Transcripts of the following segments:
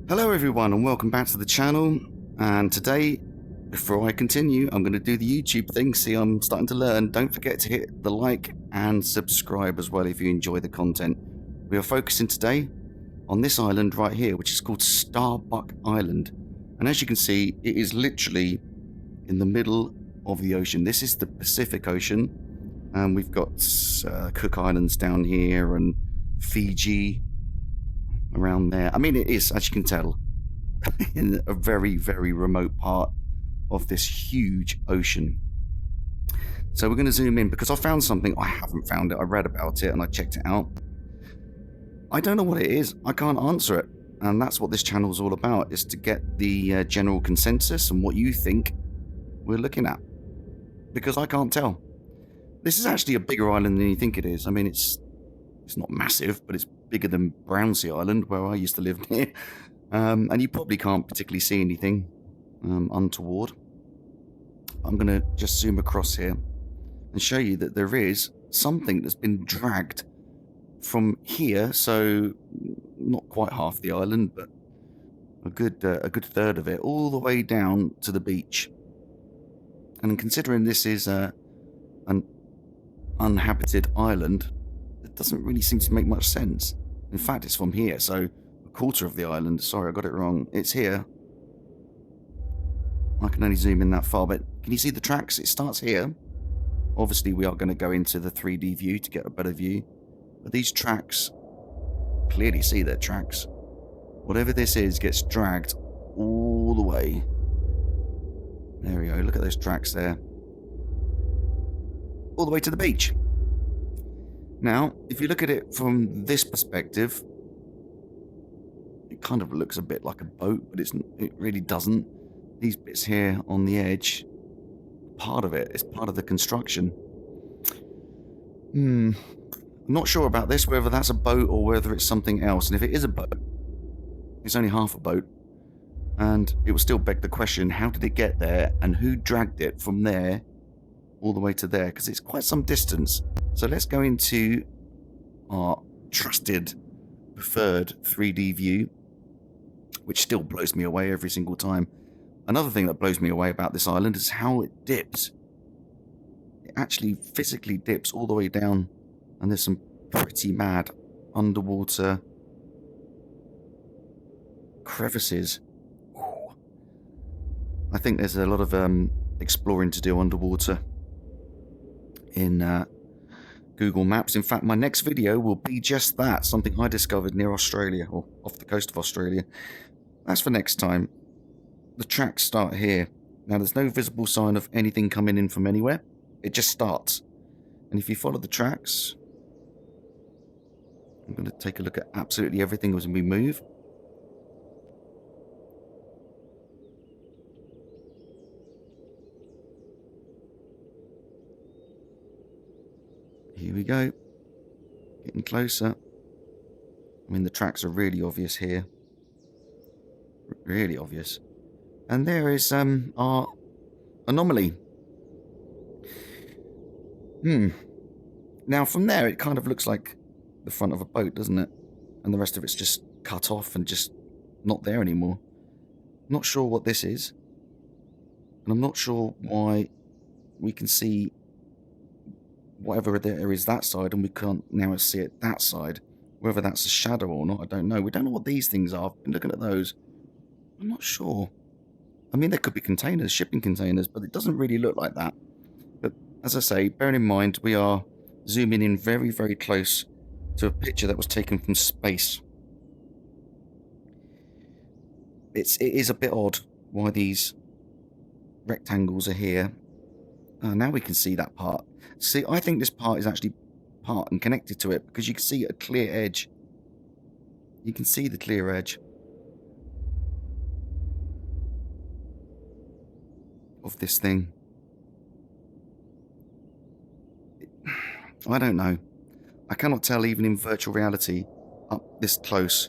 Hello everyone and welcome back to the channel, and today, before I continue, I'm going to do the YouTube thing. See, I'm starting to learn. Don't forget to hit the like and subscribe as well if you enjoy the content. We are focusing today on this island right here, which is called Starbuck Island, and as you can see, it is literally in the middle of the ocean. This is the Pacific Ocean, and we've got Cook Islands down here and Fiji around there. I mean, it is, as you can tell, in a very, very remote part of this huge ocean. So we're going to zoom in because I found something. I haven't found it. I read about it and I checked it out. I don't know what it is. I can't answer it. And that's what this channel is all about, is to get the general consensus and what you think we're looking at. Because I can't tell. This is actually a bigger island than you think it is. I mean, it's not massive, but it's bigger than Brownsea Island, where I used to live near. And you probably can't particularly see anything untoward. I'm going to just zoom across here and show you that there is something that's been dragged from here, so not quite half the island, but a good third of it, all the way down to the beach. And considering this is an uninhabited island, it doesn't really seem to make much sense. In fact, it's from here, so a quarter of the island. Sorry, I got it wrong. It's here. I can only zoom in that far, but can you see the tracks? It starts here. Obviously, we are going to go into the 3D view to get a better view. But these tracks, clearly see their tracks. Whatever this is gets dragged all the way. There we go. Look at those tracks there. All the way to the beach. Now, if you look at it from this perspective, it kind of looks a bit like a boat, but it really doesn't. These bits here on the edge, part of it is part of the construction. I'm not sure about this, whether that's a boat or whether it's something else. And if it is a boat, it's only half a boat. And it will still beg the question, how did it get there? And who dragged it from there all the way to there? Because it's quite some distance. So let's go into our trusted, preferred 3D view, which still blows me away every single time. Another thing that blows me away about this island is how it dips. It actually physically dips all the way down, and there's some pretty mad underwater crevices. Ooh. I think there's a lot of exploring to do underwater in Google Maps. In fact, my next video will be just that, something I discovered near Australia, or off the coast of Australia. That's for next time. The tracks start here. Now, there's no visible sign of anything coming in from anywhere. It just starts. And if you follow the tracks, I'm going to take a look at absolutely everything as we move. Here we go. Getting closer. I mean, the tracks are really obvious here. Really obvious. And there is our anomaly. Now, from there, it kind of looks like the front of a boat, doesn't it? And the rest of it's just cut off and just not there anymore. Not sure what this is. And I'm not sure why we can see whatever there is that side, and we can't now see it that side. Whether that's a shadow or not, I don't know. We don't know what these things are. I've been looking at those. I'm not sure. I mean, there could be containers, shipping containers, but it doesn't really look like that. But as I say, bearing in mind, we are zooming in very, very close to a picture that was taken from space. It is a bit odd why these rectangles are here. Now we can see that part. See, I think this part is actually part and connected to it, because you can see a clear edge. You can see the clear edge of this thing. I don't know. I cannot tell, even in virtual reality, up this close,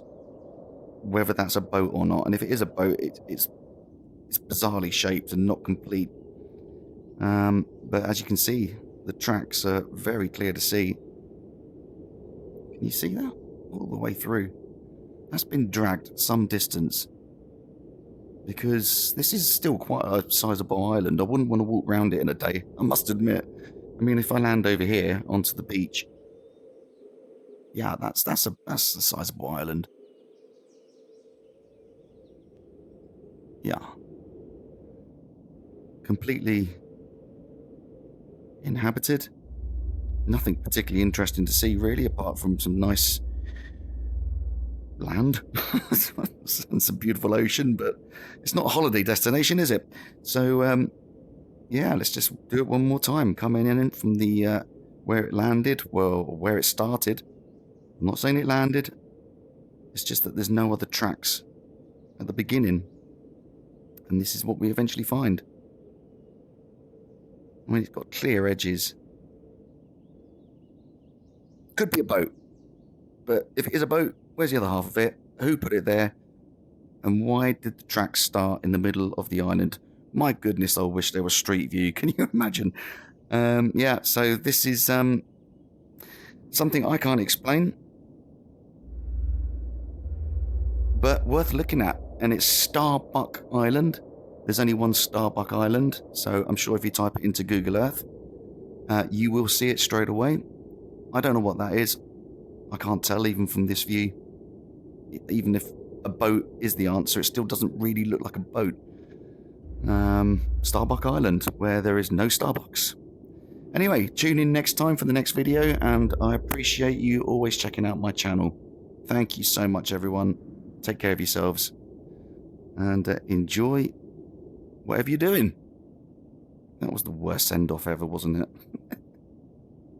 whether that's a boat or not. And if it is a boat, it's bizarrely shaped and not complete. But as you can see, the tracks are very clear to see. Can you see that? All the way through. That's been dragged some distance. Because this is still quite a sizable island. I wouldn't want to walk around it in a day, I must admit. I mean, if I land over here onto the beach, yeah, that's a sizable island. Yeah. Completely inhabited. Nothing particularly interesting to see, really, apart from some nice land and some beautiful ocean, but it's not a holiday destination, is it? So, yeah, let's just do it one more time. Coming in from the where it landed, well, where it started. I'm not saying it landed. It's just that there's no other tracks at the beginning. And this is what we eventually find. I mean, it's got clear edges. Could be a boat. But if it is a boat, where's the other half of it? Who put it there? And why did the tracks start in the middle of the island? My goodness, I wish there was Street View. Can you imagine? Yeah, so this is something I can't explain, but worth looking at. And it's Starbuck Island. There's only one Starbuck Island, so I'm sure if you type it into Google Earth, you will see it straight away. I don't know what that is. I can't tell even from this view. Even if a boat is the answer, it still doesn't really look like a boat. Starbuck Island, where there is no Starbucks. Anyway, tune in next time for the next video, and I appreciate you always checking out my channel. Thank you so much, everyone. Take care of yourselves, and enjoy whatever you're doing. That was the worst send-off ever, wasn't it?